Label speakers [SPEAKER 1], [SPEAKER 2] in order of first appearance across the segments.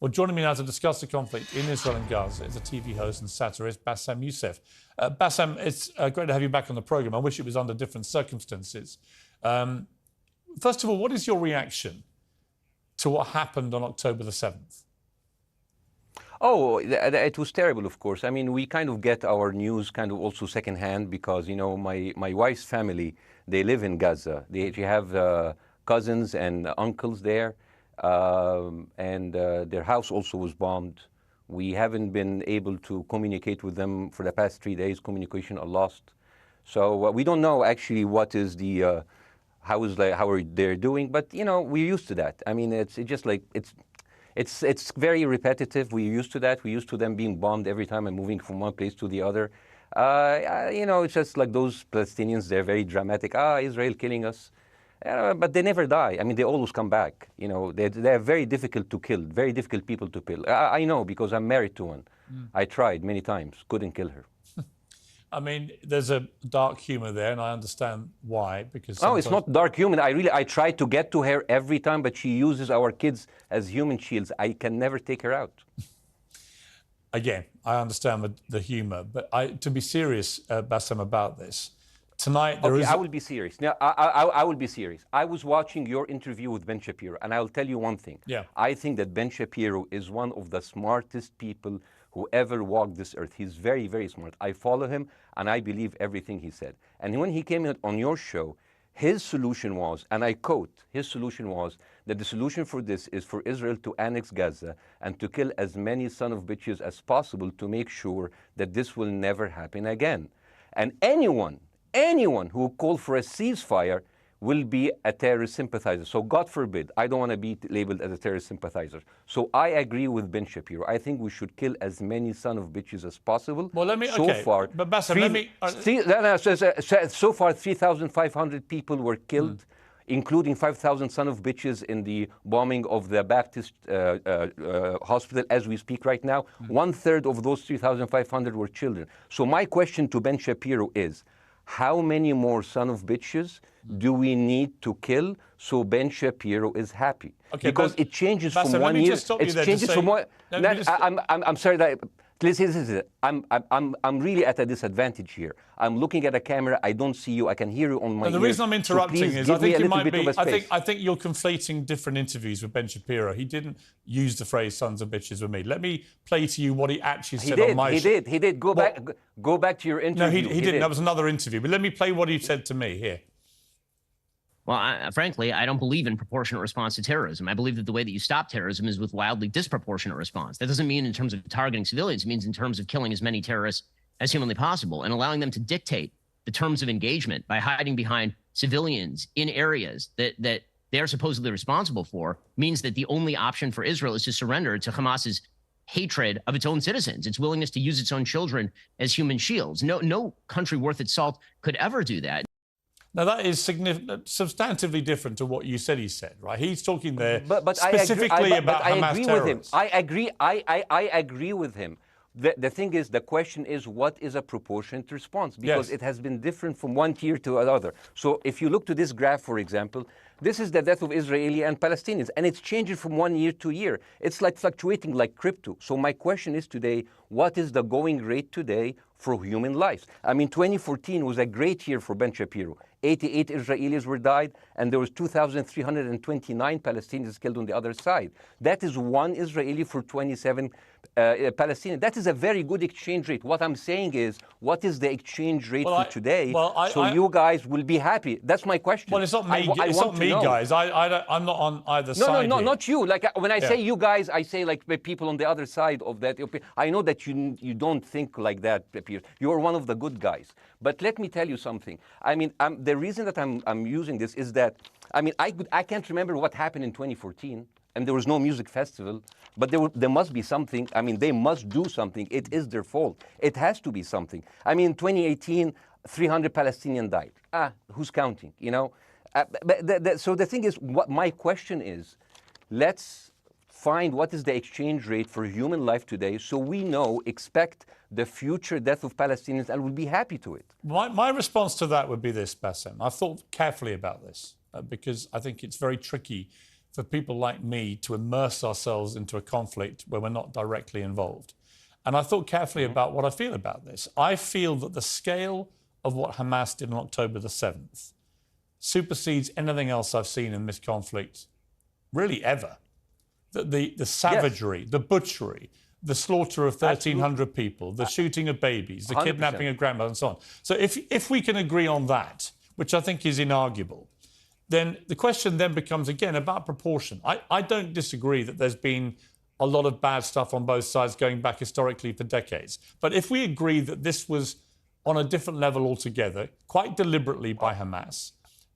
[SPEAKER 1] Well, joining me now to discuss the conflict in Israel and Gaza is a TV host and satirist, Bassem Youssef. Bassem, it's great to have you back on the programme. I wish it was under different circumstances. First of all, what is your reaction to what happened on October the 7th?
[SPEAKER 2] Oh, it was terrible, of course. I mean, we kind of get our news kind of also secondhand because, you know, my wife's family, they live in Gaza. They have cousins and uncles there. And their house also was bombed. We haven't been able to communicate with them for the past 3 days. Communication are lost. So we don't know actually what is the, how are they doing, but you know, we're used to that. I mean, it's just like, it's very repetitive. We're used to that. We're used to them being bombed every time and moving from one place to the other. You know, it's just like those Palestinians, they're very dramatic. Israel killing us. But they never die. I mean, they always come back. You know, they're very difficult to kill, very difficult people to kill. I know because I'm married to one. I tried many times, couldn't kill her.
[SPEAKER 1] I mean, there's a dark humour there, and I understand why. Because
[SPEAKER 2] no, it's not dark humour. I try to get to her every time, but she uses our kids as human shields. I can never take her out.
[SPEAKER 1] Again, I understand the humour, but to be serious, Bassem, about this. Tonight,
[SPEAKER 2] I will be serious. Now, I will be serious. I was watching your interview with Ben Shapiro, and I'll tell you one thing.
[SPEAKER 1] Yeah.
[SPEAKER 2] I think that Ben Shapiro is one of the smartest people who ever walked this earth. He's very, very smart. I follow him, and I believe everything he said. And when he came on your show, his solution was, and I quote, his solution was that the solution for this is for Israel to annex Gaza and to kill as many son of bitches as possible to make sure that this will never happen again. And anyone who called for a ceasefire will be a terrorist sympathizer. So God forbid, I don't want to be labeled as a terrorist sympathizer. So I agree with Ben Shapiro. I think we should kill as many son of bitches as possible.
[SPEAKER 1] Well, let me,
[SPEAKER 2] so
[SPEAKER 1] okay,
[SPEAKER 2] far,
[SPEAKER 1] but Bassem,
[SPEAKER 2] so far 3,500 people were killed, including 5,000 son of bitches in the bombing of the Baptist hospital as we speak right now. 1/3 of those 3,500 were children. So my question to Ben Shapiro is, how many more son of bitches do we need to kill so Ben Shapiro is happy?
[SPEAKER 1] Okay,
[SPEAKER 2] because it changes
[SPEAKER 1] Bassem,
[SPEAKER 2] from one year.
[SPEAKER 1] It changes from one.
[SPEAKER 2] I'm sorry that. Listen, I'm really at a disadvantage here. I'm looking at a camera. I don't see you. I can hear you on my ears.
[SPEAKER 1] The reason I'm interrupting
[SPEAKER 2] is
[SPEAKER 1] I think you might be. I think you're conflating different interviews with Ben Shapiro. He didn't use the phrase "sons of bitches" with me. Let me play to you what he actually said on my show.
[SPEAKER 2] He did. Go back to your interview.
[SPEAKER 1] No, he didn't. That was another interview. But let me play what he said to me here.
[SPEAKER 3] Well, frankly, I don't believe in proportionate response to terrorism. I believe that the way that you stop terrorism is with wildly disproportionate response. That doesn't mean in terms of targeting civilians. It means in terms of killing as many terrorists as humanly possible and allowing them to dictate the terms of engagement by hiding behind civilians in areas that they are supposedly responsible for means that the only option for Israel is to surrender to Hamas's hatred of its own citizens, its willingness to use its own children as human shields. No country worth its salt could ever do that.
[SPEAKER 1] Now, that is substantively different to what you said he said, right? He's talking there
[SPEAKER 2] but
[SPEAKER 1] specifically about Hamas terrorists.
[SPEAKER 2] I agree with him. The thing is, the question is, what is a proportionate response? Because it has been different from one tier to another. So if you look to this graph, for example, this is the death of Israeli and Palestinians, and it's changing from one year to year. It's like fluctuating like crypto. So my question is today, what is the going rate today for human lives? I mean, 2014 was a great year for Ben Shapiro. 88 Israelis were died, and there was 2,329 Palestinians killed on the other side. That is one Israeli for 27 Palestinians. That is a very good exchange rate. What I'm saying is, what is the exchange rate for today? So you guys will be happy. That's my question.
[SPEAKER 1] Well, it's not me. It's not me, guys. I'm not on either side.
[SPEAKER 2] No, not you. Like when I say you guys, I say like people on the other side of that. I know that you don't think like that, Piers. You're one of the good guys. But let me tell you something. I mean, the reason that I'm using this is that, I mean, I can't remember what happened in 2014, and there was no music festival, but there must be something. I mean, they must do something. It is their fault. It has to be something. I mean, 2018, 300 Palestinians died. Who's counting, you know? So the thing is, what my question is, let's find what is the exchange rate for human life today so we expect the future death of Palestinians and will be happy to it.
[SPEAKER 1] My response to that would be this, Bassem. I've thought carefully about this because I think it's very tricky for people like me to immerse ourselves into a conflict where we're not directly involved. And I thought carefully about what I feel about this. I feel that the scale of what Hamas did on October the 7th supersedes anything else I've seen in this conflict, really ever. The savagery, the butchery, the slaughter of 1,300 people, the shooting of babies, the
[SPEAKER 2] 100%.
[SPEAKER 1] kidnapping of grandmothers and so on. So if we can agree on that, which I think is inarguable, then the question then becomes, again, about proportion. I don't disagree that there's been a lot of bad stuff on both sides going back historically for decades. But if we agree that this was on a different level altogether, quite deliberately by Hamas,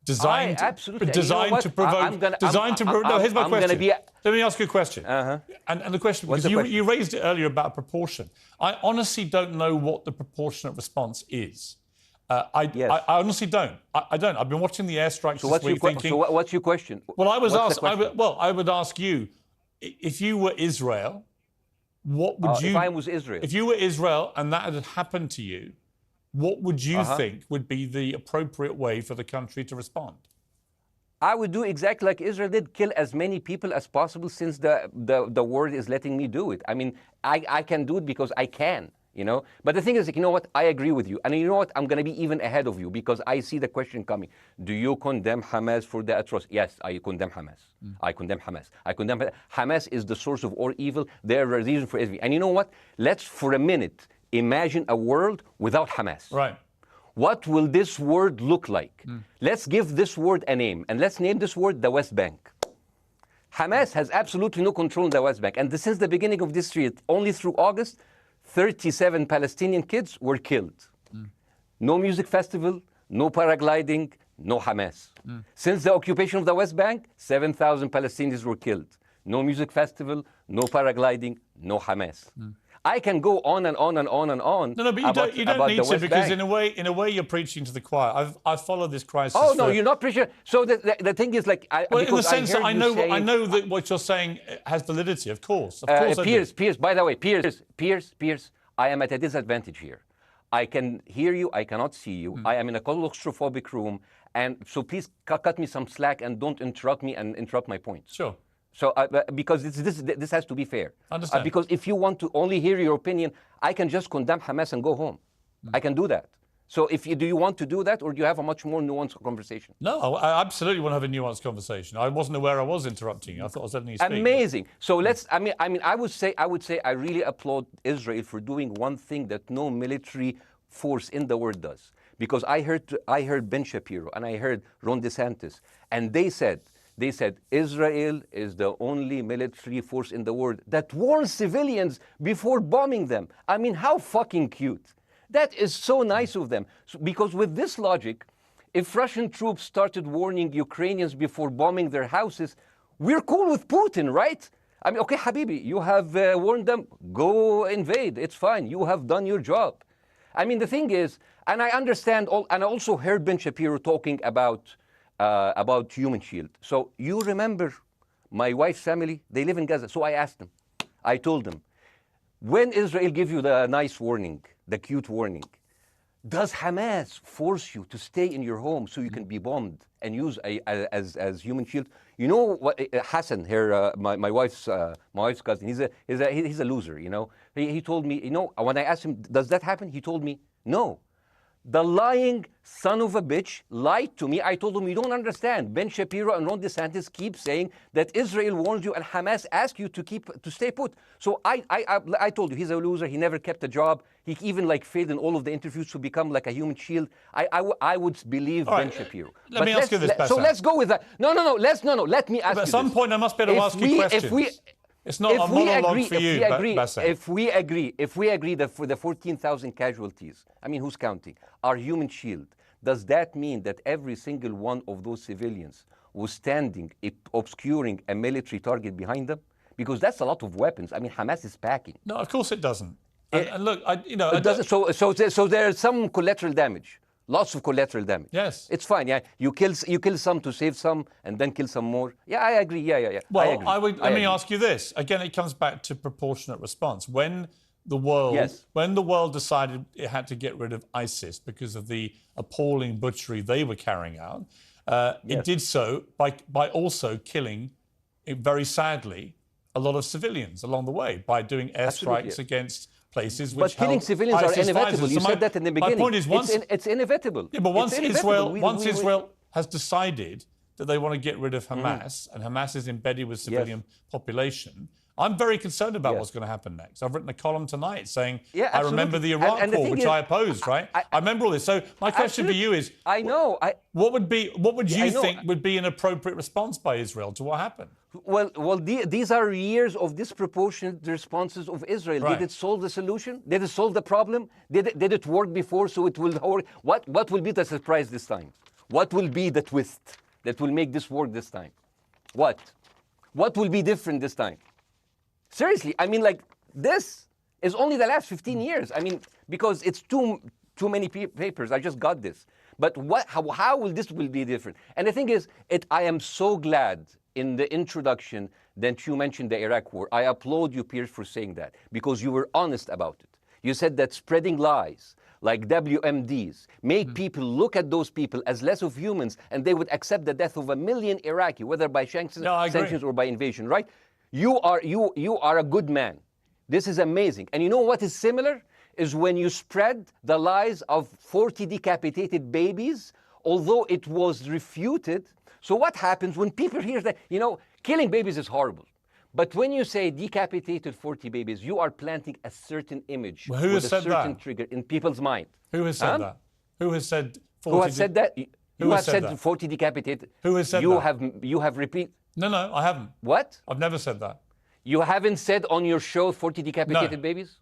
[SPEAKER 1] designed to provoke... No, here's my question. Let me ask you a question. And the question, because you raised it earlier about proportion. I honestly don't know what the proportionate response is. I honestly don't. I don't. I've been watching the airstrikes this week thinking...
[SPEAKER 2] So what's your question?
[SPEAKER 1] Well, I would ask you, if you were Israel, what would you...
[SPEAKER 2] If I was Israel?
[SPEAKER 1] If you were Israel and that had happened to you, what would you think would be the appropriate way for the country to respond?
[SPEAKER 2] I would do exactly like Israel did, kill as many people as possible, since the world is letting me do it. I mean, I can do it because I can, you know. But the thing is, you know what? I agree with you. And you know what? I'm going to be even ahead of you, because I see the question coming. Do you condemn Hamas for the atrocity? Yes, I condemn Hamas. I condemn Hamas. I condemn Hamas is the source of all evil. They're a reason for everything. And you know what? Let's, for a minute, imagine a world without Hamas.
[SPEAKER 1] Right.
[SPEAKER 2] What will this word look like? Let's give this word a name, and let's name this word the West Bank. Hamas has absolutely no control in the West Bank. And since the beginning of this year, only through August, 37 Palestinian kids were killed. No music festival, no paragliding, no Hamas. Since the occupation of the West Bank, 7,000 Palestinians were killed. No music festival, no paragliding, no Hamas. I can go on and on and on and on.
[SPEAKER 1] No, but you don't need to, because in a way you're preaching to the choir. I've followed this crisis.
[SPEAKER 2] Oh no, you're not preaching. So the thing is, like,
[SPEAKER 1] in the sense that I know that what you're saying has validity. Of course,
[SPEAKER 2] Piers. By the way, Piers. I am at a disadvantage here. I can hear you. I cannot see you. I am in a claustrophobic room, and so please cut me some slack and don't interrupt me and interrupt my points.
[SPEAKER 1] Sure.
[SPEAKER 2] So, because this has to be fair.
[SPEAKER 1] Understand.
[SPEAKER 2] Because if you want to only hear your opinion, I can just condemn Hamas and go home. I can do that. So, do you want to do that, or do you have a much more nuanced conversation?
[SPEAKER 1] No, I absolutely want to have a nuanced conversation. I wasn't aware I was interrupting you. I thought I was letting you speak.
[SPEAKER 2] Amazing. So let's. I mean, I would say I really applaud Israel for doing one thing that no military force in the world does. Because I heard Ben Shapiro and I heard Ron DeSantis, and they said Israel is the only military force in the world that warns civilians before bombing them. I mean, how fucking cute. That is so nice of them. So, because with this logic, if Russian troops started warning Ukrainians before bombing their houses, we're cool with Putin, right? I mean, okay, Habibi, you have warned them, go invade. It's fine. You have done your job. I mean, the thing is, and I understand, and I also heard Ben Shapiro talking about Human Shield. So you remember my wife's family, they live in Gaza. So I asked them, I told them, when Israel gives you the nice warning, the cute warning, does Hamas force you to stay in your home so you can be bombed and use as Human Shield? You know what, Hassan here, my wife's cousin, he's a loser, you know. He told me, you know, when I asked him, does that happen? He told me, no. The lying son of a bitch lied to me. I told him, you don't understand. Ben Shapiro and Ron DeSantis keep saying that Israel warned you and Hamas asked you to stay put. So I told you, he's a loser. He never kept a job. He even failed in all of the interviews to become like a Human Shield. I would believe Ben Shapiro.
[SPEAKER 1] Let me ask you this, Bassem.
[SPEAKER 2] So let's go with that. No. Let me ask you this.
[SPEAKER 1] At some point, I must be able to ask you questions. It's not a monologue for you, Bassem.
[SPEAKER 2] If we agree that for the 14,000 casualties, I mean, who's counting, our Human Shield, does that mean that every single one of those civilians was standing, obscuring a military target behind them? Because that's a lot of weapons. I mean, Hamas is packing.
[SPEAKER 1] No, of course it doesn't. And look,
[SPEAKER 2] it doesn't. So there's some collateral damage. Lots of collateral damage.
[SPEAKER 1] Yes.
[SPEAKER 2] It's fine, yeah. You kill some to save some and then kill some more. Yeah, I agree. Yeah.
[SPEAKER 1] Well, let me ask you this. Again, it comes back to proportionate response. When the world decided it had to get rid of ISIS because of the appalling butchery they were carrying out, it did so by also killing very sadly, a lot of civilians along the way by doing airstrikes against places which
[SPEAKER 2] But killing civilians are inevitable. You said that in the beginning.
[SPEAKER 1] My point is,
[SPEAKER 2] it's inevitable.
[SPEAKER 1] Yeah, but once
[SPEAKER 2] Israel,
[SPEAKER 1] Israel has decided that they want to get rid of Hamas, and Hamas is embedded with civilian population, I'm very concerned about what's going to happen next. I've written a column tonight saying, I remember the Iraq war, which I opposed, right? I remember all this. So my question for you is, what would you think would be an appropriate response by Israel to what happened?
[SPEAKER 2] Well, these are years of disproportionate responses of Israel.
[SPEAKER 1] Right.
[SPEAKER 2] Did it solve the solution? Did it solve the problem? Did it work before, so it will work? What will be the surprise this time? What will be the twist that will make this work this time? What will be different this time? Seriously, I mean, like, this is only the last 15 years. I mean, because it's too many papers. I just got this. But how will this be different? And the thing is, I am so glad in the introduction that you mentioned the Iraq war. I applaud you, Piers, for saying that, because you were honest about it. You said that spreading lies like WMDs make people look at those people as less of humans, and they would accept the death of 1 million Iraqi, whether by sanctions or by invasion, right? You are a good man. This is amazing. And you know what is similar? Is when you spread the lies of 40 decapitated babies, although it was refuted. So what happens when people hear that, killing babies is horrible. But when you say decapitated 40 babies, you are planting a certain image with a certain trigger in people's mind.
[SPEAKER 1] Who has said that? Who has said 40?
[SPEAKER 2] Who has said that? You have said 40 decapitated.
[SPEAKER 1] Who has said that?
[SPEAKER 2] You have repeated.
[SPEAKER 1] No, I haven't.
[SPEAKER 2] What?
[SPEAKER 1] I've never said that.
[SPEAKER 2] You haven't said on your show 40 decapitated babies?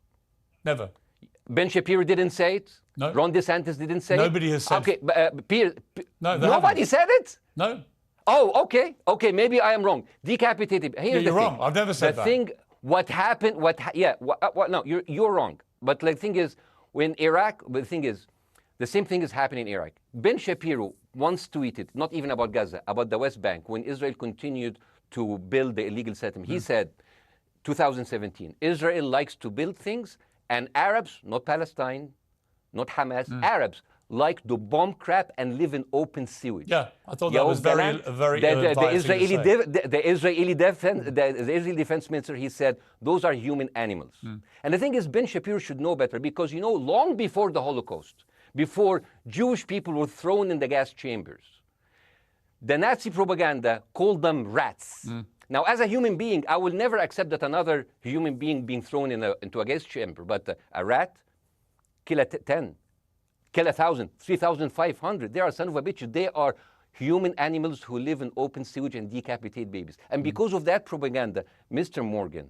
[SPEAKER 1] Never.
[SPEAKER 2] Ben Shapiro didn't say it?
[SPEAKER 1] No.
[SPEAKER 2] Ron DeSantis didn't say
[SPEAKER 1] Nobody
[SPEAKER 2] it?
[SPEAKER 1] has said
[SPEAKER 2] it. Okay, Piers,
[SPEAKER 1] nobody
[SPEAKER 2] said it?
[SPEAKER 1] No.
[SPEAKER 2] Oh, okay. Okay, maybe I am wrong. Decapitated. Here's
[SPEAKER 1] you're
[SPEAKER 2] the thing.
[SPEAKER 1] wrong. I've never said that.
[SPEAKER 2] The thing, what happened, no, you're wrong. But the thing is, the same thing is happening in Iraq. Ben Shapiro once tweeted, not even about Gaza, about the West Bank, when Israel continued to build the illegal settlement. He said, 2017, Israel likes to build things, and Arabs, not Palestine, not Hamas, Arabs like to bomb crap and live in open sewage.
[SPEAKER 1] Yeah, I thought that was very
[SPEAKER 2] the Israeli defense minister, he said, those are human animals. And the thing is, Ben Shapiro should know better, because, long before the Holocaust, before Jewish people were thrown in the gas chambers, the Nazi propaganda called them rats. Now, as a human being, I will never accept that another human being being thrown into a gas chamber. But a rat, kill 10, kill 1,000, 3,500. They are son of a bitch. They are human animals who live in open sewage and decapitate babies. And because of that propaganda, Mr. Morgan,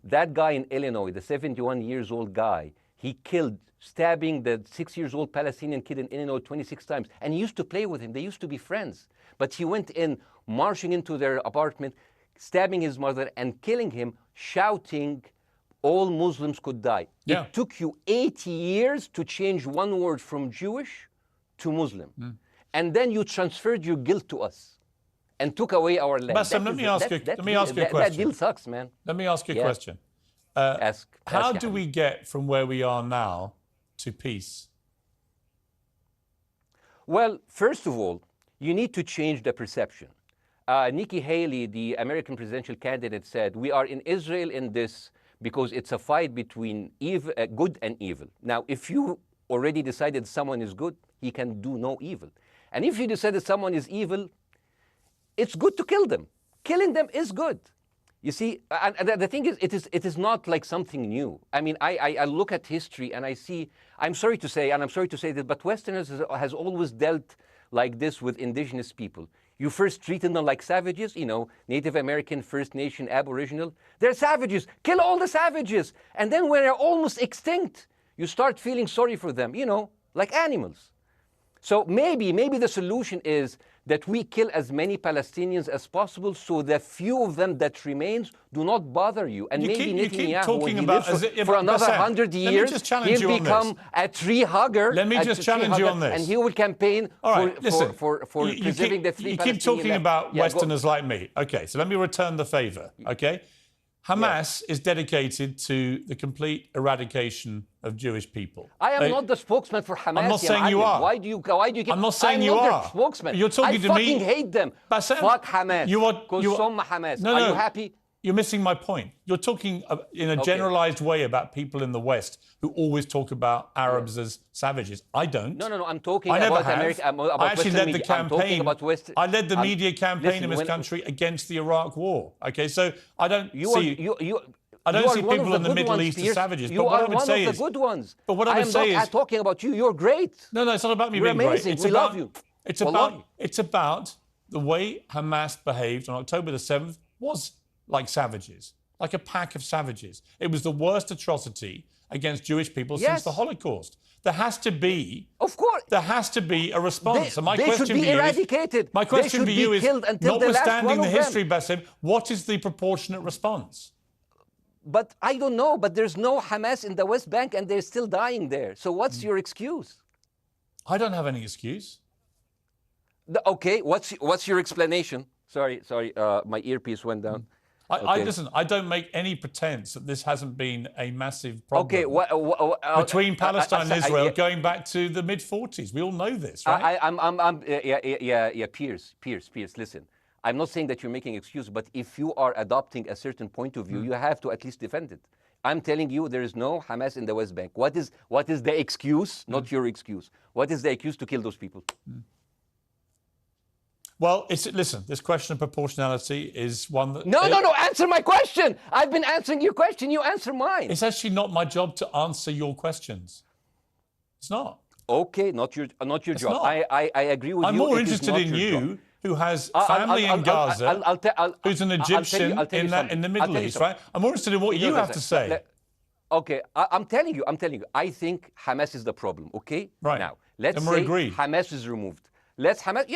[SPEAKER 2] that guy in Illinois, the 71-years-old guy, he killed, stabbing the 6-year-old Palestinian kid in Illinois 26 times. And he used to play with him. They used to be friends. But he went in, marching into their apartment, stabbing his mother and killing him, shouting, all Muslims could die.
[SPEAKER 1] Yeah.
[SPEAKER 2] It took you 80 years to change one word from Jewish to Muslim. And then you transferred your guilt to us and took away our land.
[SPEAKER 1] Bassem, let me ask you a question.
[SPEAKER 2] That deal sucks, man.
[SPEAKER 1] Let me ask you a question. How do we get from where we are now to peace?
[SPEAKER 2] Well, first of all, you need to change the perception. Nikki Haley, the American presidential candidate, said, we are in Israel in this because it's a fight between good and evil. Now, if you already decided someone is good, he can do no evil. And if you decided someone is evil, it's good to kill them. Killing them is good. You see, and the thing is, it is not like something new. I mean, I look at history and I see, I'm sorry to say this, but Westerners has always dealt like this with indigenous people. You first treated them like savages, Native American, First Nation, Aboriginal. They're savages. Kill all the savages. And then when they're almost extinct, you start feeling sorry for them, like animals. So maybe the solution is that we kill as many Palestinians as possible, so the few of them that remains do not bother you. And maybe Netanyahu, when he lives for another 100 years, he'll become a tree hugger.
[SPEAKER 1] Let me just challenge you on this.
[SPEAKER 2] And he will campaign for preserving the three Palestinians.
[SPEAKER 1] You keep talking about Westerners like me. Okay, so let me return the favor, okay? Hamas is dedicated to the complete eradication of Jewish people.
[SPEAKER 2] I am not the spokesman for Hamas.
[SPEAKER 1] I'm not saying you are.
[SPEAKER 2] Why do you keep...
[SPEAKER 1] I'm not saying
[SPEAKER 2] I'm
[SPEAKER 1] you
[SPEAKER 2] not
[SPEAKER 1] are.
[SPEAKER 2] their spokesman.
[SPEAKER 1] You're talking to me.
[SPEAKER 2] I fucking hate them.
[SPEAKER 1] Bassem,
[SPEAKER 2] Fuck Hamas.
[SPEAKER 1] You are
[SPEAKER 2] Hamas.
[SPEAKER 1] No,
[SPEAKER 2] are you happy?
[SPEAKER 1] You're missing my point. You're talking in a generalized way about people in the West who always talk about Arabs as savages. I don't.
[SPEAKER 2] No. I'm talking about America.
[SPEAKER 1] I actually led the campaign. I led the media campaign in this country against the Iraq War. Okay, so I don't see. I don't see people in the Middle East as savages.
[SPEAKER 2] You are one of the good ones.
[SPEAKER 1] But what I would say is,
[SPEAKER 2] I'm talking about you. You're great.
[SPEAKER 1] No, it's not about me being
[SPEAKER 2] amazing.
[SPEAKER 1] great.
[SPEAKER 2] We love you.
[SPEAKER 1] It's about the way Hamas behaved on October the 7th was like savages, like a pack of savages. It was the worst atrocity against Jewish people since the Holocaust. There has to be,
[SPEAKER 2] of course,
[SPEAKER 1] there has to be a response.
[SPEAKER 2] They should be eradicated.
[SPEAKER 1] My question for you is, notwithstanding the history, Bassem, what is the proportionate response?
[SPEAKER 2] But I don't know. But there's no Hamas in the West Bank, and they're still dying there. So what's your excuse?
[SPEAKER 1] I don't have any excuse.
[SPEAKER 2] Okay, what's your explanation? Sorry, my earpiece went down.
[SPEAKER 1] Listen, I don't make any pretense that this hasn't been a massive problem between Palestine and Israel going back to the mid-40s. We all know this, right?
[SPEAKER 2] Piers, listen. I'm not saying that you're making excuses, but if you are adopting a certain point of view, you have to at least defend it. I'm telling you, there is no Hamas in the West Bank. What is the excuse? Not your excuse. What is the excuse to kill those people?
[SPEAKER 1] Well, listen, this question of proportionality is one that...
[SPEAKER 2] No, answer my question. I've been answering your question. You answer mine.
[SPEAKER 1] It's actually not my job to answer your questions. It's not.
[SPEAKER 2] Okay, not your job. Not. I agree with you.
[SPEAKER 1] I'm more interested in you, who has family in Gaza, who's an Egyptian in the Middle East, right? I'm more interested in what you have to say.
[SPEAKER 2] Okay, I'm telling you. I think Hamas is the problem, okay?
[SPEAKER 1] Right.
[SPEAKER 2] Now, let's say Hamas is removed. Let's Hamas.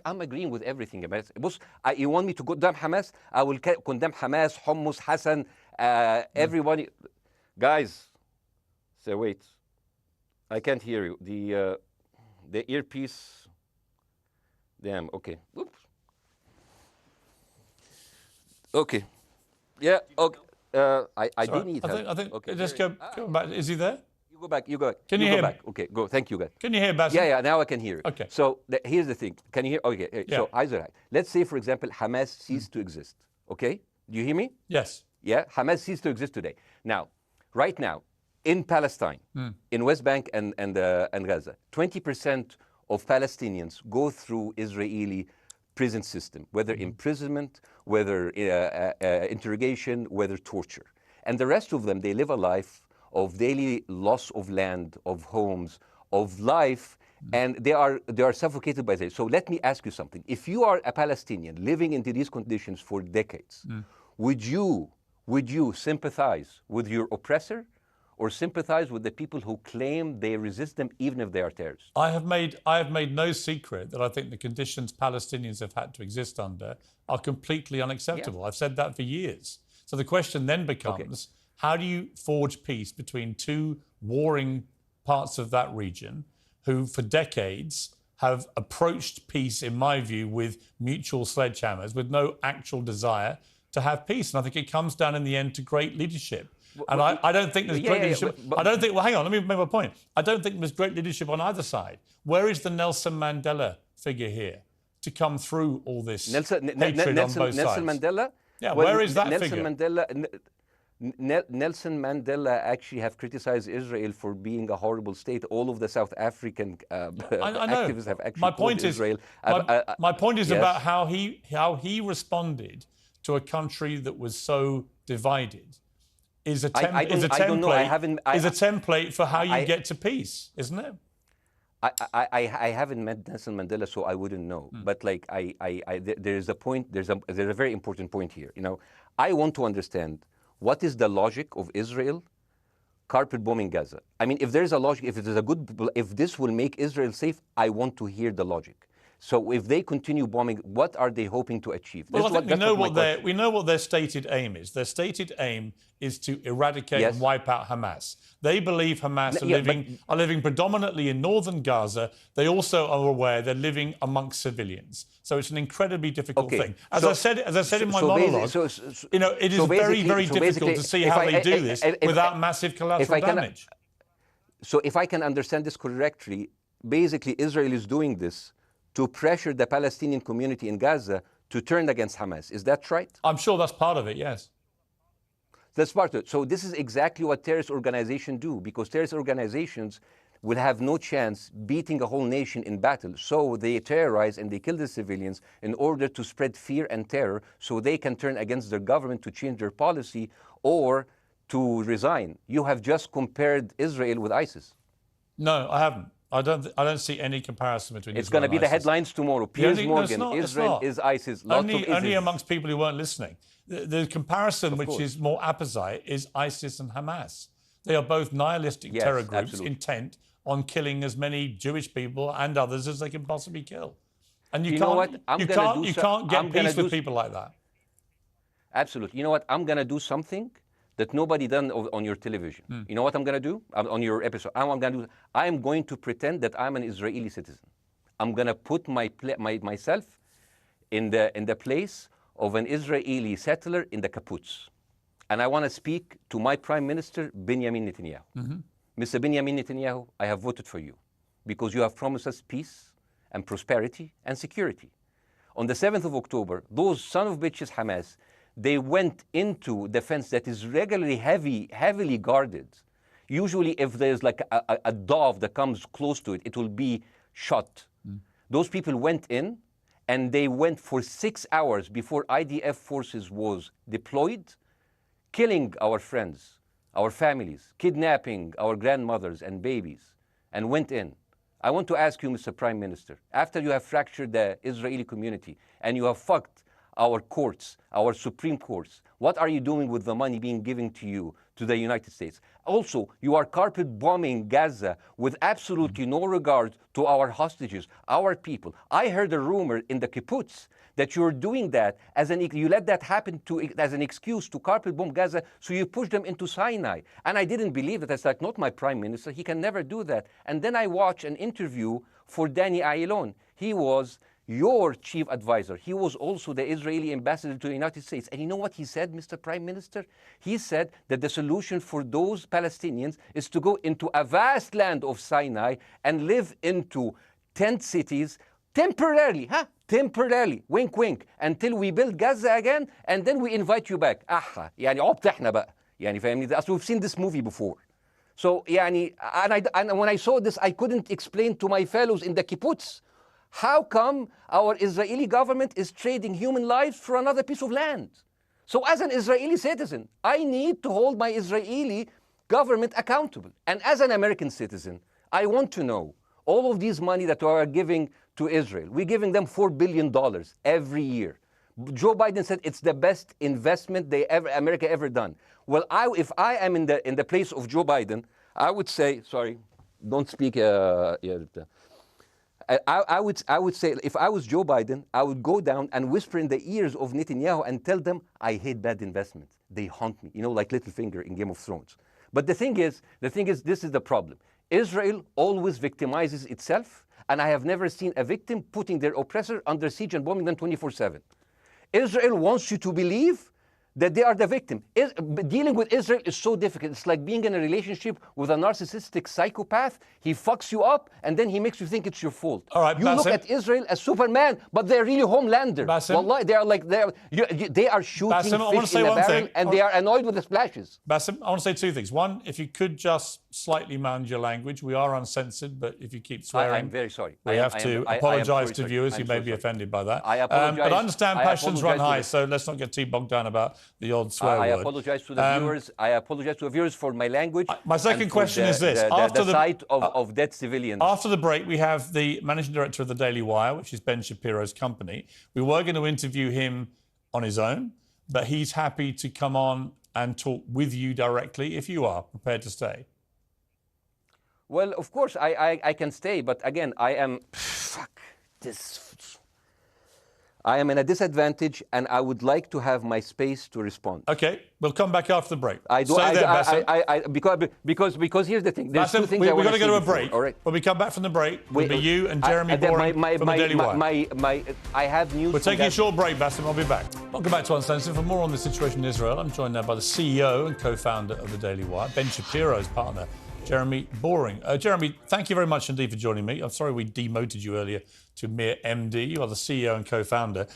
[SPEAKER 2] I'm agreeing with everything. You want me to condemn Hamas? I will condemn Hamas, Hummus, Hassan, everybody. Guys, so wait. I can't hear you. The earpiece. Damn. Okay. Oops. Okay. Yeah. Okay. I do need help.
[SPEAKER 1] I think. Okay. Just go back. Is he there?
[SPEAKER 2] Go back.
[SPEAKER 1] Can you hear
[SPEAKER 2] me? Okay, go. Thank you, guys.
[SPEAKER 1] Can you hear, Bassem?
[SPEAKER 2] Yeah, now I can hear you.
[SPEAKER 1] Okay.
[SPEAKER 2] So here's the thing. Can you hear? Okay. So, Israel, let's say, for example, Hamas ceased to exist. Okay? Do you hear me?
[SPEAKER 1] Yes.
[SPEAKER 2] Yeah? Hamas ceased to exist today. Now, right now, in Palestine, in West Bank and Gaza, 20% of Palestinians go through Israeli prison system, whether imprisonment, whether interrogation, whether torture. And the rest of them, they live a life of daily loss of land, of homes, of life, and they are suffocated by this. So let me ask you something. If you are a Palestinian living into these conditions for decades, would you sympathize with your oppressor or sympathize with the people who claim they resist them even if they are terrorists?
[SPEAKER 1] I have made no secret that I think the conditions Palestinians have had to exist under are completely unacceptable. I've said that for years. So the question then becomes, how do you forge peace between two warring parts of that region who, for decades, have approached peace, in my view, with mutual sledgehammers, with no actual desire to have peace? And I think it comes down in the end to great leadership. And I don't think there's great leadership. I don't think, well, hang on, let me make my point. I don't think there's great leadership on either side. Where is the Nelson Mandela figure here to come through all this hatred on both sides?
[SPEAKER 2] Nelson Mandela?
[SPEAKER 1] Yeah, where is that figure?
[SPEAKER 2] Nelson Mandela actually have criticized Israel for being a horrible state. All of the South African activists have actually called Israel.
[SPEAKER 1] My point is about how he responded to a country that was so divided. Is a template for how you get to peace, isn't it?
[SPEAKER 2] I haven't met Nelson Mandela, so I wouldn't know. But like there's a point. There's a very important point here. You know, I want to understand. What is the logic of Israel carpet bombing Gaza? I mean, if there's a logic, if this will make Israel safe, I want to hear the logic. So if they continue bombing, what are they hoping to achieve?
[SPEAKER 1] Well, I think we know what their stated aim is. Their stated aim is to eradicate and wipe out Hamas. They believe Hamas are living predominantly in northern Gaza. They also are aware they're living amongst civilians. So it's an incredibly difficult thing. As I said in my monologue, it is very, very difficult to see how they do this without massive collateral damage.
[SPEAKER 2] So if I can understand this correctly, basically Israel is doing this to pressure the Palestinian community in Gaza to turn against Hamas. Is that right?
[SPEAKER 1] I'm sure that's part of it, yes.
[SPEAKER 2] That's part of it. So this is exactly what terrorist organizations do, because terrorist organizations will have no chance beating a whole nation in battle. So they terrorize and they kill the civilians in order to spread fear and terror so they can turn against their government to change their policy or to resign. You have just compared Israel with ISIS.
[SPEAKER 1] No, I haven't. I don't see any comparison between
[SPEAKER 2] It's going to be the headlines tomorrow. Piers Morgan, Israel is ISIS.
[SPEAKER 1] Only amongst people who weren't listening. The comparison, which is more apposite, is ISIS and Hamas. They are both nihilistic terror groups intent on killing as many Jewish people and others as they can possibly kill. And you can't get peace with people like that.
[SPEAKER 2] Absolutely. You know what? I'm going to do something that nobody done on your television. You know what I'm going to do on your episode? I'm going to pretend that I'm an Israeli citizen. I'm going to put myself in the place of an Israeli settler in the kibbutz. And I want to speak to my Prime Minister, Benjamin Netanyahu. Mr. Benjamin Netanyahu, I have voted for you because you have promised us peace and prosperity and security. On the 7th of October, those son of bitches Hamas, they went into the fence that is regularly heavily guarded. Usually if there's like a dove that comes close to it, it will be shot. Those people went in and they went for 6 hours before IDF forces was deployed, killing our friends, our families, kidnapping our grandmothers and babies, and went in. I want to ask you, Mr. Prime Minister, after you have fractured the Israeli community and you have fucked our courts, our Supreme Courts, what are you doing with the money being given to you, to the United States? Also, you are carpet bombing Gaza with absolutely no regard to our hostages, our people. I heard a rumor in the kibbutz that you're doing that you let that happen as an excuse to carpet bomb Gaza, so you push them into Sinai. And I didn't believe that. It's like, not my Prime Minister, he can never do that. And then I watched an interview for Danny Ayalon. He was your chief advisor. He was also the Israeli ambassador to the United States. And you know what he said, Mr. Prime Minister? He said that the solution for those Palestinians is to go into a vast land of Sinai and live into tent cities temporarily, temporarily, wink wink, until we build Gaza again, and then we invite you back. يعني عبط احنا بقى. يعني فاهمني؟ We've seen this movie before. So يعني, and when I saw this, I couldn't explain to my fellows in the kibbutz, how come our Israeli government is trading human lives for another piece of land? So as an Israeli citizen, I need to hold my Israeli government accountable. And as an American citizen, I want to know all of these money that we are giving to Israel. We're giving them $4 billion every year. Joe Biden said it's the best investment America ever done. Well, if I am in the place of Joe Biden, I would say, sorry, don't speak. I would say, if I was Joe Biden, I would go down and whisper in the ears of Netanyahu and tell them, I hate bad investments. They haunt me, like Littlefinger in Game of Thrones. But the thing is, this is the problem. Israel always victimizes itself, and I have never seen a victim putting their oppressor under siege and bombing them 24/7. Israel wants you to believe that they are the victim. Dealing with Israel is so difficult. It's like being in a relationship with a narcissistic psychopath. He fucks you up, and then he makes you think it's your fault.
[SPEAKER 1] All right,
[SPEAKER 2] you
[SPEAKER 1] Bassem,
[SPEAKER 2] look at Israel as Superman, but they're really Homelander. Wallahi, they are shooting
[SPEAKER 1] Bassem,
[SPEAKER 2] fish in a barrel, and they are annoyed with the splashes.
[SPEAKER 1] Bassem, I want to say two things. One, if you could just slightly mind your language. We are uncensored, but if you keep swearing...
[SPEAKER 2] I'm very sorry.
[SPEAKER 1] We have to apologise to viewers who may be offended by that.
[SPEAKER 2] I apologize.
[SPEAKER 1] But I understand passions run high, so let's not get too bogged down about the odd swear word.
[SPEAKER 2] I apologize to the viewers. I apologize to the viewers for my language.
[SPEAKER 1] My second question is this.
[SPEAKER 2] After the sight of dead civilians.
[SPEAKER 1] After the break, we have the managing director of the Daily Wire, which is Ben Shapiro's company. We were going to interview him on his own, but he's happy to come on and talk with you directly if you are prepared to stay.
[SPEAKER 2] Well, of course, I can stay, but again, I am... Fuck. I am in a disadvantage, and I would like to have my space to respond.
[SPEAKER 1] Okay, we'll come back after the break.
[SPEAKER 2] Because here's the thing. There's
[SPEAKER 1] Bassem,
[SPEAKER 2] two things
[SPEAKER 1] we're
[SPEAKER 2] I want
[SPEAKER 1] going to go to a
[SPEAKER 2] before,
[SPEAKER 1] break.
[SPEAKER 2] all right?
[SPEAKER 1] When we come back from the break, it'll be you and Jeremy Boring from the Daily Wire.
[SPEAKER 2] I have news.
[SPEAKER 1] We're taking a short break, Bassem. I'll be back. Welcome back to Uncensored. For more on the situation in Israel, I'm joined now by the CEO and co-founder of the Daily Wire, Ben Shapiro's partner, Jeremy Boring. Jeremy, thank you very much indeed for joining me. I'm sorry we demoted you earlier to mere MD. You are the CEO and co-founder.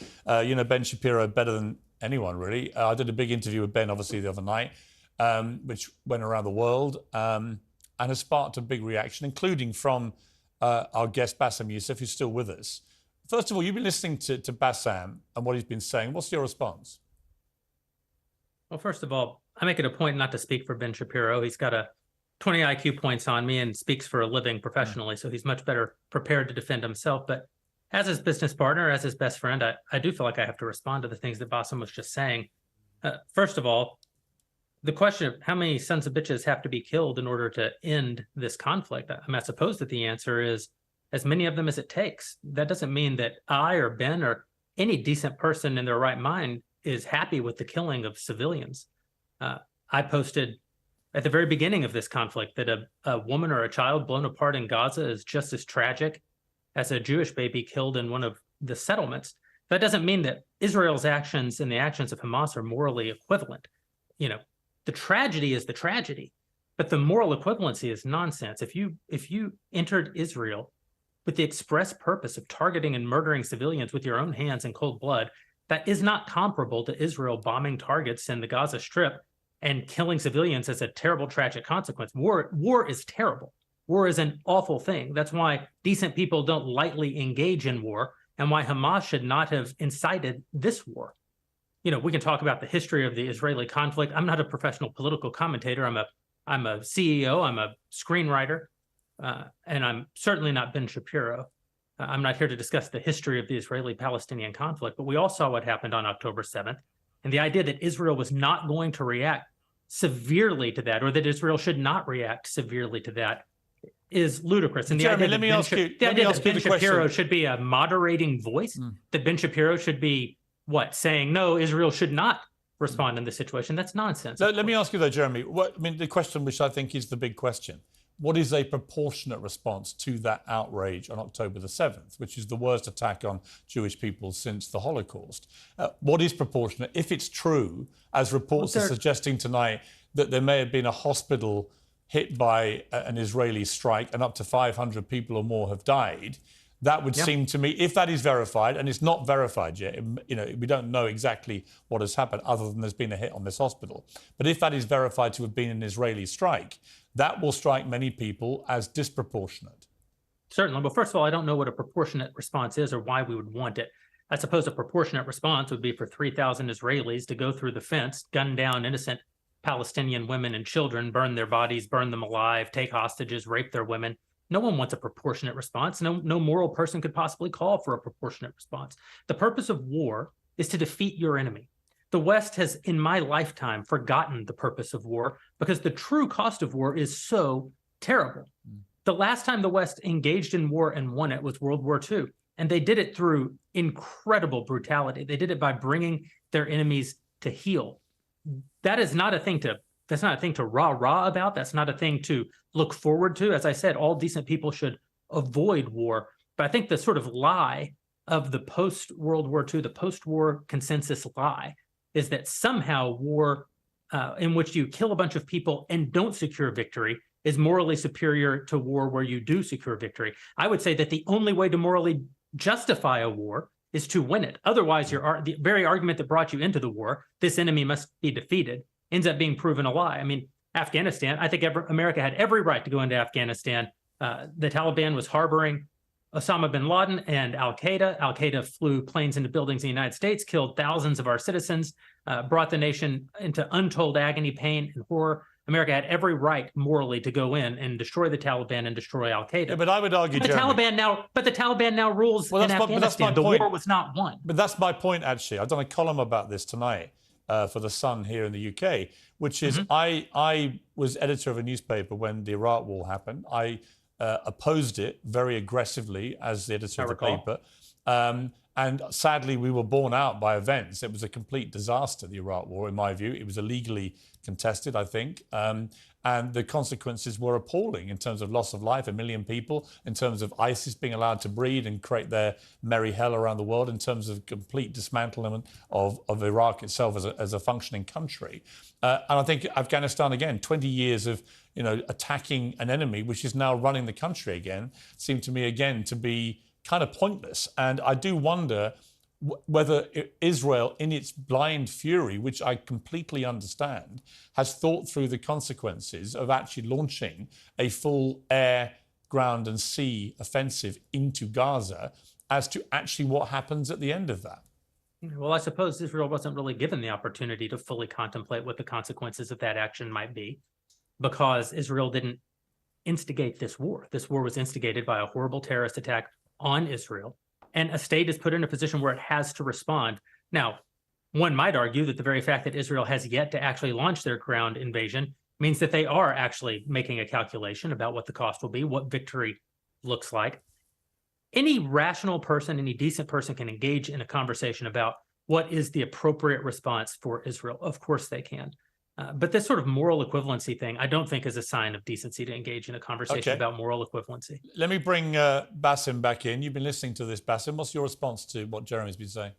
[SPEAKER 1] You know Ben Shapiro better than anyone, really. I did a big interview with Ben, obviously, the other night, which went around the world and has sparked a big reaction, including from our guest, Bassem Youssef, who's still with us. First of all, you've been listening to Bassem and what he's been saying. What's your response?
[SPEAKER 4] Well, first of all, I make it a point not to speak for Ben Shapiro. He's got a 20 IQ points on me and speaks for a living professionally, so he's much better prepared to defend himself. But as his business partner, as his best friend, I do feel like I have to respond to the things that Bassem was just saying. First of all, the question of how many sons of bitches have to be killed in order to end this conflict, I suppose that the answer is as many of them as it takes. That doesn't mean that I or Ben or any decent person in their right mind is happy with the killing of civilians. I posted at the very beginning of this conflict that a woman or a child blown apart in Gaza is just as tragic as a Jewish baby killed in one of the settlements. That doesn't mean that Israel's actions and the actions of Hamas are morally equivalent. You know, the tragedy is the tragedy, but the moral equivalency is nonsense. If you entered Israel with the express purpose of targeting and murdering civilians with your own hands in cold blood, that is not comparable to Israel bombing targets in the Gaza Strip and killing civilians as a terrible, tragic consequence. War is terrible. War is an awful thing. That's why decent people don't lightly engage in war, and why Hamas should not have incited this war. You know, we can talk about the history of the Israeli conflict. I'm not a professional political commentator. I'm a CEO. I'm a screenwriter, and I'm certainly not Ben Shapiro. I'm not here to discuss the history of the Israeli-Palestinian conflict, but we all saw what happened on October 7th. And the idea that Israel was not going to react severely to that, or that Israel should not react severely to that, is ludicrous. And the
[SPEAKER 1] Jeremy,
[SPEAKER 4] idea that Ben Shapiro should be a moderating voice, that Ben Shapiro should be, saying, no, Israel should not respond in this situation, that's nonsense.
[SPEAKER 1] Let me ask you, though, Jeremy, the question which I think is the big question. What is a proportionate response to that outrage on October the 7th, which is the worst attack on Jewish people since the Holocaust? What is proportionate? If it's true, as reports are suggesting tonight, that there may have been a hospital hit by an Israeli strike and up to 500 people or more have died, that would seem to me, if that is verified, and it's not verified yet, we don't know exactly what has happened other than there's been a hit on this hospital. But if that is verified to have been an Israeli strike, that will strike many people as disproportionate.
[SPEAKER 4] Certainly. Well, first of all, I don't know what a proportionate response is or why we would want it. I suppose a proportionate response would be for 3,000 Israelis to go through the fence, gun down innocent Palestinian women and children, burn their bodies, burn them alive, take hostages, rape their women. No one wants a proportionate response. No moral person could possibly call for a proportionate response. The purpose of war is to defeat your enemy. The West has, in my lifetime, forgotten the purpose of war because the true cost of war is so terrible. The last time the West engaged in war and won it was World War II, and they did it through incredible brutality. They did it by bringing their enemies to heel. That is not a thing to That's not a thing to rah-rah about. That's not a thing to look forward to. As I said, all decent people should avoid war. But I think the sort of lie of the post-World War II, the post-war consensus lie, is that somehow war in which you kill a bunch of people and don't secure victory is morally superior to war where you do secure victory. I would say that the only way to morally justify a war is to win it. Otherwise, the very argument that brought you into the war, this enemy must be defeated, ends up being proven a lie. I mean, Afghanistan, I think America had every right to go into Afghanistan. The Taliban was harboring Osama bin Laden and Al-Qaeda. Al-Qaeda flew planes into buildings in the United States, killed thousands of our citizens, brought the nation into untold agony, pain, and horror. America had every right morally to go in and destroy the Taliban and destroy Al-Qaeda.
[SPEAKER 1] Yeah, but I would argue,
[SPEAKER 4] the Taliban now rules in Afghanistan. The war was not won.
[SPEAKER 1] But that's my point, actually. I've done a column about this tonight for The Sun here in the UK, which is I was editor of a newspaper when the Iraq War happened. I opposed it very aggressively as the editor
[SPEAKER 4] I
[SPEAKER 1] of the
[SPEAKER 4] recall.
[SPEAKER 1] paper. And sadly, we were borne out by events. It was a complete disaster, the Iraq War, in my view. It was illegally contested, I think. And the consequences were appalling in terms of loss of life, 1 million people, in terms of ISIS being allowed to breed and create their merry hell around the world, in terms of complete dismantlement of Iraq itself as a functioning country. And I think Afghanistan, again, 20 years of attacking an enemy, which is now running the country again, seemed to me, again, to be kind of pointless. And I do wonder whether Israel, in its blind fury, which I completely understand, has thought through the consequences of actually launching a full air, ground and sea offensive into Gaza as to actually what happens at the end of that.
[SPEAKER 4] Well, I suppose Israel wasn't really given the opportunity to fully contemplate what the consequences of that action might be, because Israel didn't instigate this war. This war was instigated by a horrible terrorist attack on Israel, and a state is put in a position where it has to respond. Now, one might argue that the very fact that Israel has yet to actually launch their ground invasion means that they are actually making a calculation about what the cost will be, what victory looks like. Any rational person, any decent person can engage in a conversation about what is the appropriate response for Israel. Of course they can. But this sort of moral equivalency thing, I don't think is a sign of decency to engage in a conversation about moral equivalency.
[SPEAKER 1] Let me bring Bassem back in. You've been listening to this, Bassem. What's your response to what Jeremy's been saying?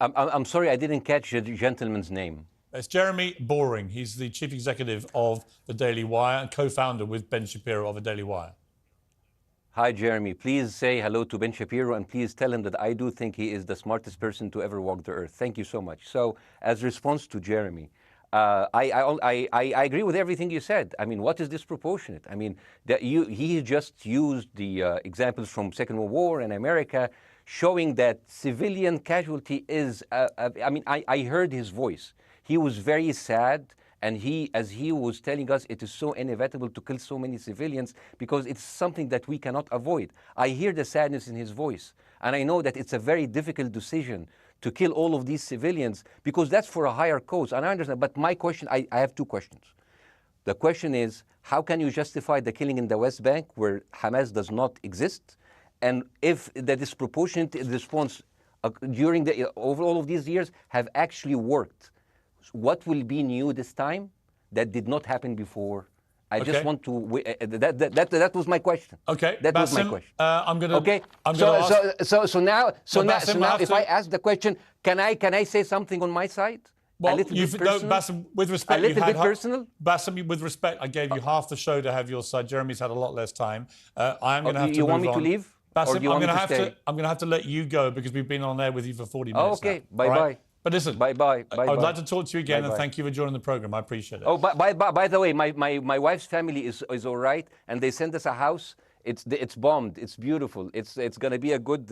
[SPEAKER 2] I'm sorry, I didn't catch the gentleman's name.
[SPEAKER 1] It's Jeremy Boring. He's the chief executive of the Daily Wire and co-founder with Ben Shapiro of the Daily Wire.
[SPEAKER 2] Hi, Jeremy. Please say hello to Ben Shapiro, and please tell him that I do think he is the smartest person to ever walk the earth. Thank you so much. So, as a response to Jeremy, I agree with everything you said. I mean, what is disproportionate? I mean, he just used the examples from Second World War and America, showing that civilian casualty is, I mean, I heard his voice. He was very sad, and as he was telling us, it is so inevitable to kill so many civilians because it's something that we cannot avoid. I hear the sadness in his voice, and I know that it's a very difficult decision to kill all of these civilians because that's for a higher cause, and I understand. But my question, I have two questions. The question is, how can you justify the killing in the West Bank where Hamas does not exist? And if the disproportionate response during over all of these years have actually worked, what will be new this time that did not happen before? I just want to. That was my question.
[SPEAKER 1] Okay,
[SPEAKER 2] that was my question.
[SPEAKER 1] I'm gonna.
[SPEAKER 2] Okay. So now, if I ask the question, can I say something on my side?
[SPEAKER 1] Well,
[SPEAKER 2] a little bit personal?
[SPEAKER 1] Bassem, with respect,
[SPEAKER 2] a little bit personal.
[SPEAKER 1] Bassem, with respect, I gave you half the show to have your side. Jeremy's had a lot less time. I am going to have to
[SPEAKER 2] You
[SPEAKER 1] move
[SPEAKER 2] want me
[SPEAKER 1] on.
[SPEAKER 2] to leave?
[SPEAKER 1] Bassem,
[SPEAKER 2] I'm
[SPEAKER 1] going to have to let you go because we've been on air with you for 40 minutes.
[SPEAKER 2] Okay.
[SPEAKER 1] Now.
[SPEAKER 2] Bye bye.
[SPEAKER 1] Right? But listen,
[SPEAKER 2] bye.
[SPEAKER 1] I would like to talk to you again, and thank you for joining the program. I appreciate it.
[SPEAKER 2] Oh, by the way, my wife's family is all right, and they sent us a house. It's bombed. It's beautiful. It's going to be a good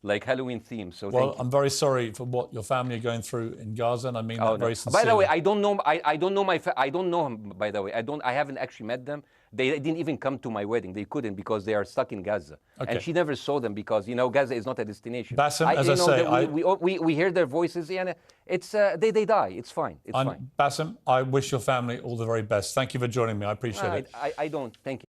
[SPEAKER 2] like Halloween theme. So
[SPEAKER 1] well, I'm very sorry for what your family are going through in Gaza, and I mean that very sincerely.
[SPEAKER 2] By the way, I don't know. I don't know I don't know him. By the way, I haven't actually met them. They didn't even come to my wedding. They couldn't because they are stuck in Gaza. Okay. And she never saw them because Gaza is not a destination.
[SPEAKER 1] Bassem, as I say,
[SPEAKER 2] we hear their voices and it's they die. It's fine. It's fine.
[SPEAKER 1] Bassem, I wish your family all the very best. Thank you for joining me. I appreciate it.
[SPEAKER 2] I don't. Thank you.